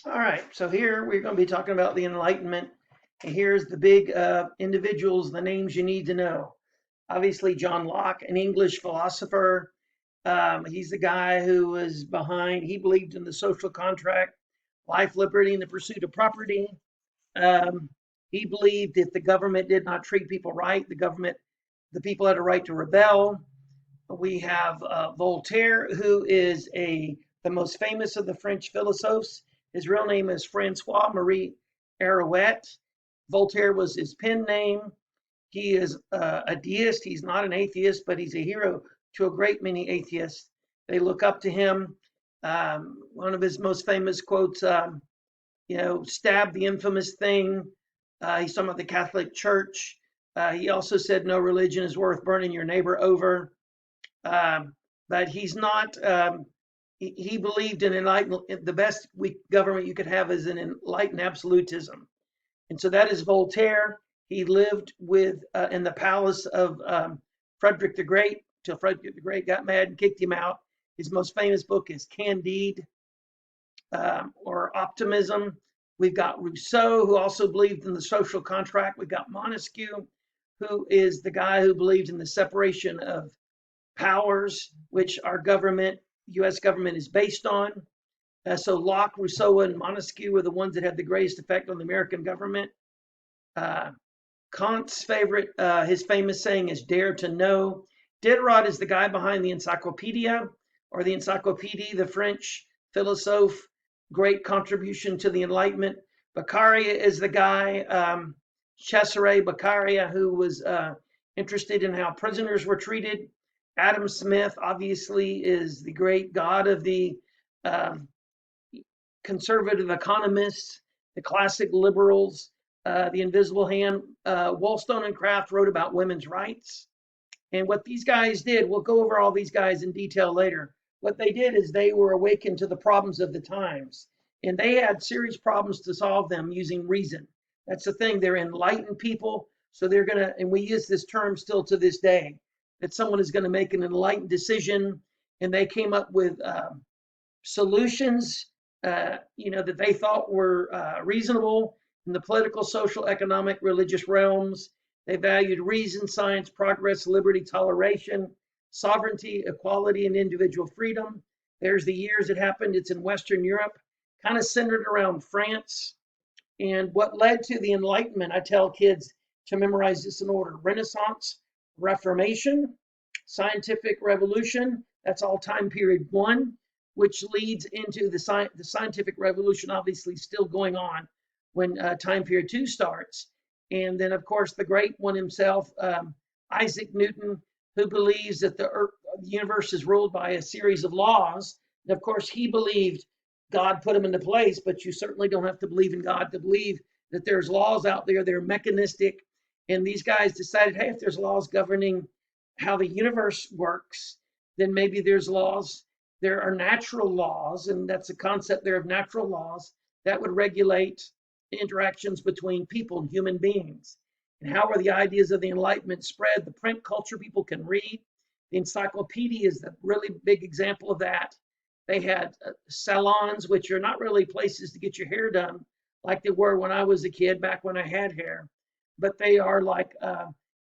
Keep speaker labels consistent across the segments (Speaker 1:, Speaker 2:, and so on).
Speaker 1: All right, so here we're going to be talking about the Enlightenment. And here's the big individuals, the names you need to know. Obviously, John Locke, an English philosopher. He's the guy who was behind, he believed in the social contract, life, liberty, and the pursuit of property. Um, he believed if the government did not treat people right, the people had a right to rebel. We have Voltaire, who is the most famous of the French philosophers. His real name is Francois Marie Arouet. Voltaire was his pen name. He is a deist. He's not an atheist, but he's a hero to a great many atheists. They look up to him. One of his most famous quotes, stab the infamous thing. He's talking about the Catholic Church. He also said, no religion is worth burning your neighbor over. But he's not. He believed in enlightened. The best government you could have is an enlightened absolutism, and so that is Voltaire. He lived in the palace of Frederick the Great till Frederick the Great got mad and kicked him out. His most famous book is Candide, or Optimism. We've got Rousseau, who also believed in the social contract. We've got Montesquieu, who is the guy who believed in the separation of powers, which our government, U.S. government, is based on. So Locke, Rousseau, and Montesquieu were the ones that had the greatest effect on the American government. Kant's his famous saying is "Dare to know." Diderot is the guy behind the Encyclopedia, or the Encyclopédie, the French philosophe, great contribution to the Enlightenment. Beccaria is the guy, Cesare Beccaria, who was interested in how prisoners were treated. Adam Smith, obviously, is the great god of the conservative economists, the classic liberals, the invisible hand. Wollstonecraft wrote about women's rights. And what these guys did, we'll go over all these guys in detail later. What they did is they were awakened to the problems of the times. And they had serious problems to solve them using reason. That's the thing. They're enlightened people. So they're going to, and we use this term still to this day, that someone is going to make an enlightened decision, and they came up with solutions, that they thought were reasonable in the political, social, economic, religious realms. They valued reason, science, progress, liberty, toleration, sovereignty, equality, and individual freedom. There's the years it happened. It's in Western Europe, kind of centered around France. And what led to the Enlightenment, I tell kids to memorize this in order: Renaissance, Reformation, Scientific Revolution. That's all time period one, which leads into the Scientific Revolution, obviously still going on when time period two starts. And then, of course, the great one himself, Isaac Newton, who believes that the universe is ruled by a series of laws. And of course, he believed God put them into place, but you certainly don't have to believe in God to believe that there's laws out there. They're mechanistic. And these guys decided, hey, if there's laws governing how the universe works, then maybe there's laws. There are natural laws, and that's a concept there of natural laws that would regulate interactions between people and human beings. And how are the ideas of the Enlightenment spread? The print culture people can read. The encyclopedia is a really big example of that. They had salons, which are not really places to get your hair done like they were when I was a kid, back when I had hair. But they are like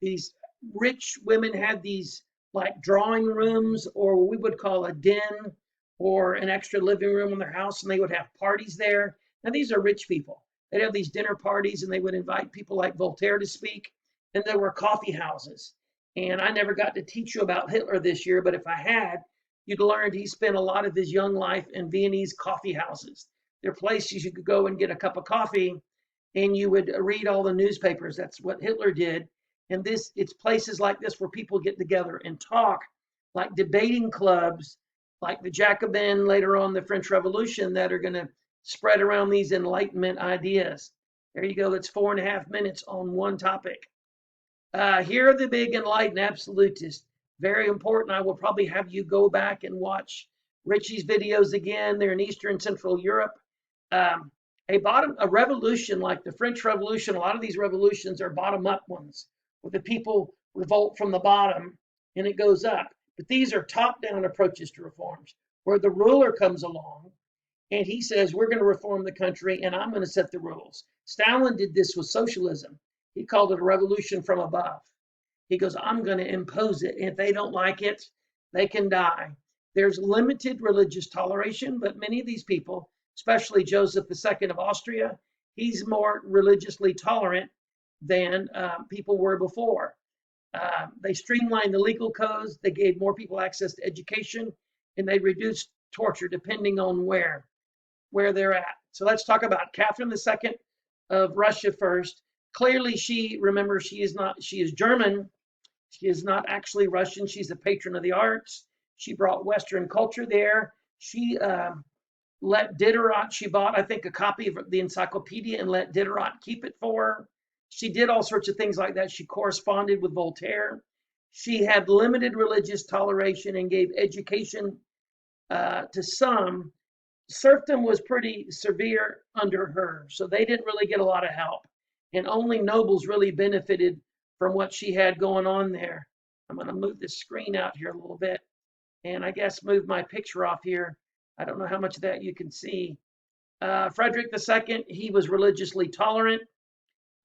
Speaker 1: these rich women had these like drawing rooms, or what we would call a den, or an extra living room in their house, and they would have parties there. Now, these are rich people. They'd have these dinner parties, and they would invite people like Voltaire to speak. And there were coffee houses. And I never got to teach you about Hitler this year, but if I had, you'd learned he spent a lot of his young life in Viennese coffee houses. They're places you could go and get a cup of coffee, and you would read all the newspapers. That's what Hitler did. And it's places like this where people get together and talk, like debating clubs, like the Jacobin, later on the French Revolution, that are going to spread around these Enlightenment ideas. There you go. That's 4.5 minutes on one topic. Here are the big enlightened absolutists. Very important. I will probably have you go back and watch Richie's videos again. They're in Eastern Central Europe. A revolution like the French Revolution, a lot of these revolutions are bottom-up ones, where the people revolt from the bottom and it goes up. But these are top-down approaches to reforms, where the ruler comes along and he says, we're going to reform the country and I'm going to set the rules. Stalin did this with socialism. He called it a revolution from above. He goes, I'm going to impose it. And if they don't like it, they can die. There's limited religious toleration, but many of these people, especially Joseph II of Austria, he's more religiously tolerant than people were before. They streamlined the legal codes, they gave more people access to education, and they reduced torture depending on where they're at. So let's talk about Catherine II of Russia first. Clearly, remember, she is German. She is not actually Russian. She's a patron of the arts. She brought Western culture there. She let Diderot, she bought, I think, a copy of the encyclopedia and let Diderot keep it for her. She did all sorts of things like that. She corresponded with Voltaire. She had limited religious toleration and gave education to some. Serfdom was pretty severe under her, so they didn't really get a lot of help. And only nobles really benefited from what she had going on there. I'm going to move this screen out here a little bit and I guess move my picture off here. I don't know how much of that you can see. Frederick II, he was religiously tolerant.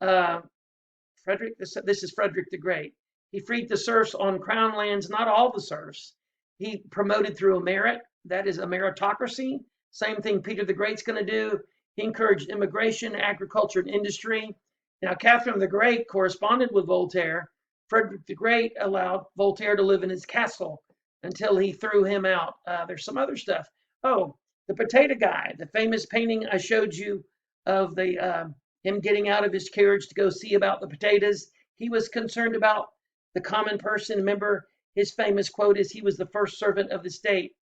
Speaker 1: This is Frederick the Great. He freed the serfs on crown lands, not all the serfs. He promoted through a merit, that is a meritocracy. Same thing Peter the Great's going to do. He encouraged immigration, agriculture, and industry. Now, Catherine the Great corresponded with Voltaire. Frederick the Great allowed Voltaire to live in his castle until he threw him out. There's some other stuff. Oh, the potato guy, the famous painting I showed you of him getting out of his carriage to go see about the potatoes. He was concerned about the common person. Remember, his famous quote is, he was the first servant of the state.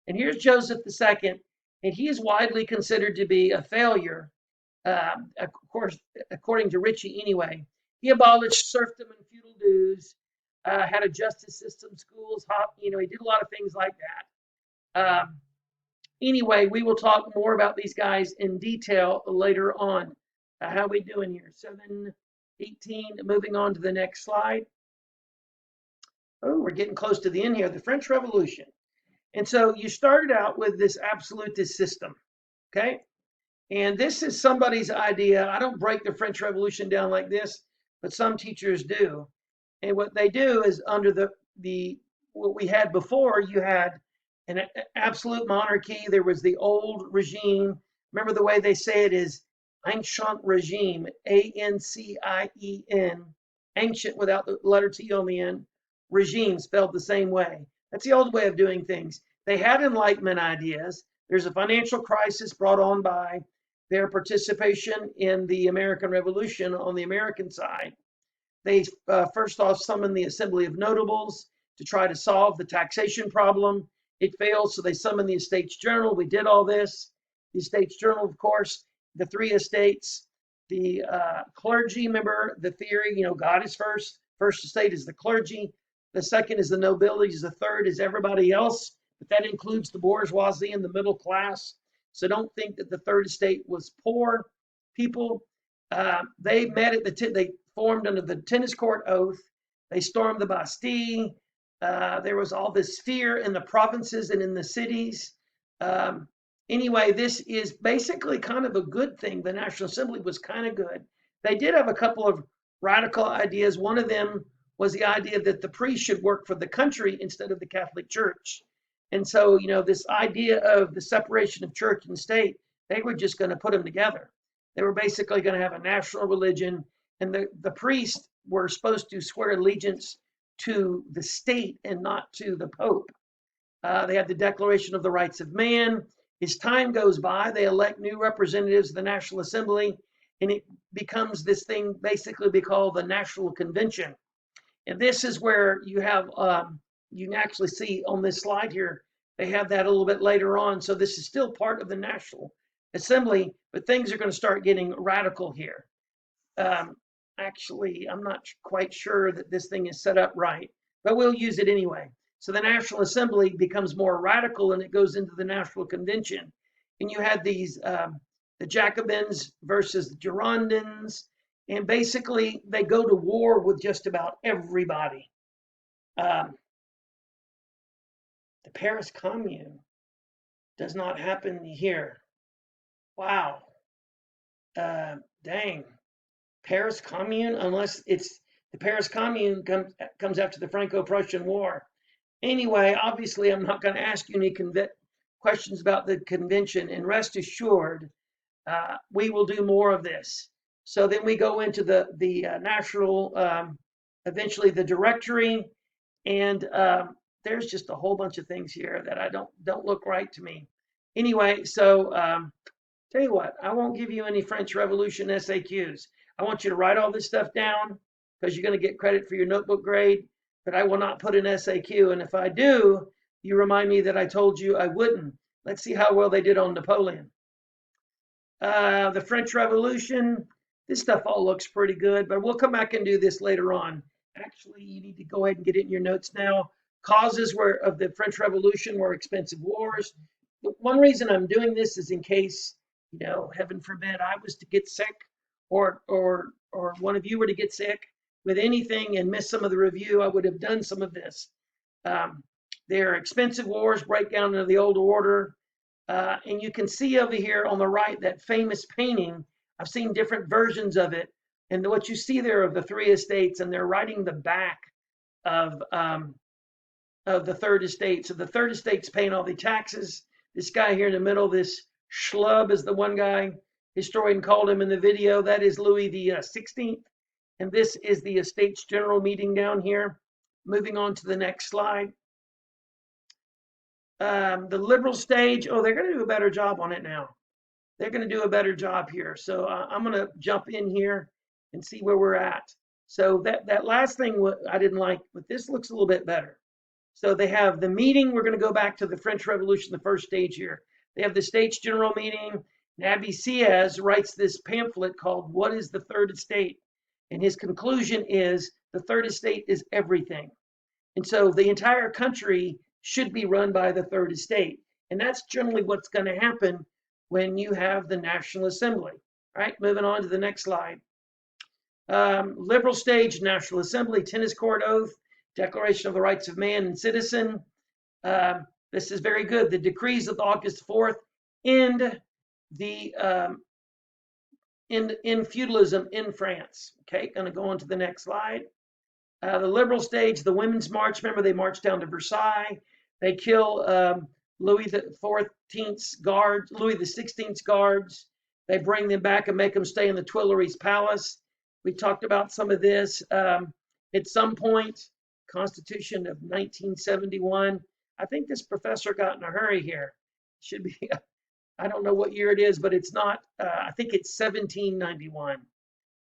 Speaker 1: And here's Joseph II, and he is widely considered to be a failure, of course, according to Ritchie anyway. He abolished serfdom and feudal dues, had a justice system, schools, he did a lot of things like that. Anyway, we will talk more about these guys in detail later on. How are we doing here? 7:18, moving on to the next slide. Oh, we're getting close to the end here. The French Revolution. And so you started out with this absolutist system, okay? And this is somebody's idea. I don't break the French Revolution down like this, but some teachers do. And what they do is under what we had before, you had an absolute monarchy. There was the old regime. Remember the way they say it is ancient regime, A-N-C-I-E-N, ancient without the letter T on the end, regime spelled the same way. That's the old way of doing things. They had Enlightenment ideas. There's a financial crisis brought on by their participation in the American Revolution on the American side. They first off summoned the Assembly of Notables to try to solve the taxation problem. It failed, so they summoned the Estates General. We did all this. The Estates General, of course, the three estates, the clergy, remember the theory, God is first. First estate is the clergy. The second is the nobility. The third is everybody else, but that includes the bourgeoisie and the middle class. So don't think that the third estate was poor people. They met at they formed under the tennis court oath. They stormed the Bastille. There was all this fear in the provinces and in the cities. Anyway, this is basically kind of a good thing. The National Assembly was kind of good. They did have a couple of radical ideas. One of them was the idea that the priest should work for the country instead of the Catholic Church. And so, this idea of the separation of church and state, they were just going to put them together. They were basically going to have a national religion, and the priests were supposed to swear allegiance to the state and not to the Pope. They had the Declaration of the Rights of Man. As time goes by, they elect new representatives of the National Assembly, and it becomes this thing basically be called the National Convention. And this is where you have, you can actually see on this slide here, they have that a little bit later on. So this is still part of the National Assembly, but things are going to start getting radical here. Actually, I'm not quite sure that this thing is set up right, but we'll use it anyway. So the National Assembly becomes more radical and it goes into the National Convention. And you had these, the Jacobins versus the Girondins. And basically, they go to war with just about everybody. The Paris Commune does not happen here. Wow. Dang. Paris Commune, unless it's the Paris Commune comes after the Franco-Prussian War. Anyway, obviously, I'm not going to ask you any questions about the convention, and rest assured, we will do more of this. So then we go into the national, eventually the directory, and there's just a whole bunch of things here that I don't look right to me. Anyway, so tell you what, I won't give you any French Revolution SAQs. I want you to write all this stuff down because you're going to get credit for your notebook grade, but I will not put an SAQ. And if I do, you remind me that I told you I wouldn't. Let's see how well they did on Napoleon. The French Revolution, this stuff all looks pretty good, but we'll come back and do this later on. Actually, you need to go ahead and get it in your notes now. Causes of the French Revolution were expensive wars. The one reason I'm doing this is in case, heaven forbid, I was to get sick, or one of you were to get sick with anything and miss some of the review. I would have done some of this. They're expensive wars, break down into the old order. And you can see over here on the right that famous painting. I've seen different versions of it. And what you see there of the three estates, and they're writing the back of the third estate. So the third estate's paying all the taxes. This guy here in the middle, this schlub, is the one guy historian called him in the video. That is Louis the 16th. And this is the Estates General meeting down here. Moving on to the next slide. The liberal stage, they're going to do a better job on it now. They're going to do a better job here. So I'm going to jump in here and see where we're at. So that last thing I didn't like, but this looks a little bit better. So they have the meeting. We're going to go back to the French Revolution, the first stage here. They have the States General meeting. Nabi Siaz writes this pamphlet called What is the Third Estate? And his conclusion is the third estate is everything. And so the entire country should be run by the third estate. And that's generally what's going to happen when you have the National Assembly. All right, moving on to the next slide. Liberal stage, National Assembly, tennis court oath, Declaration of the Rights of Man and Citizen. This is very good. The decrees of August 4th end in feudalism in France. Okay, going to go on to the next slide. The liberal stage, the Women's March. Remember, they marched down to Versailles. They kill Louis the 14th's guards, Louis the 16th's guards. They bring them back and make them stay in the Tuileries Palace. We talked about some of this. At some point, Constitution of 1971. I think this professor got in a hurry here. Should be, I don't know what year it is, but it's not, I think it's 1791.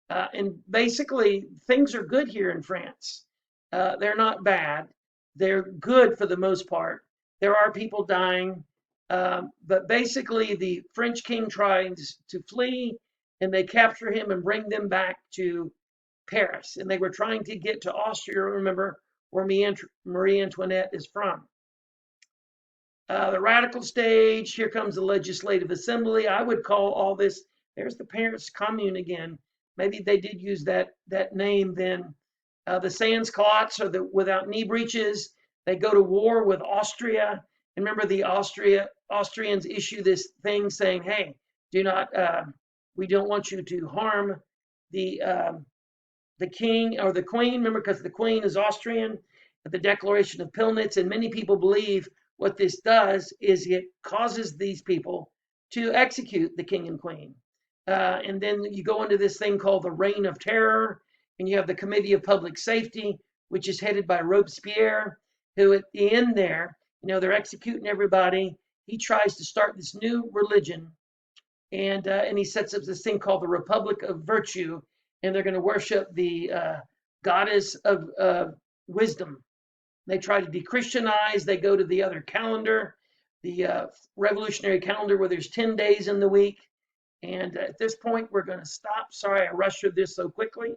Speaker 1: And basically, things are good here in France. They're not bad. They're good for the most part. There are people dying, but basically the French king tries to flee, and they capture him and bring them back to Paris. And they were trying to get to Austria, remember, where Marie Antoinette is from. The radical stage, here comes the Legislative Assembly. I would call all this, there's the Paris Commune again. Maybe they did use that name then. The sans-culottes are the without knee breeches. They go to war with Austria. And remember, the Austrians issue this thing saying, hey, do not, we don't want you to harm the king or the queen. Remember, because the queen is Austrian. The Declaration of Pillnitz, and many people believe what this does is it causes these people to execute the king and queen. And then you go into this thing called the Reign of Terror, and you have the Committee of Public Safety, which is headed by Robespierre, who at the end there, they're executing everybody. He tries to start this new religion, and he sets up this thing called the Republic of Virtue, and they're going to worship the goddess of wisdom. They try to de-Christianize. They go to the other calendar, the revolutionary calendar, where there's 10 days in the week. And at this point, we're going to stop. Sorry, I rushed through this so quickly.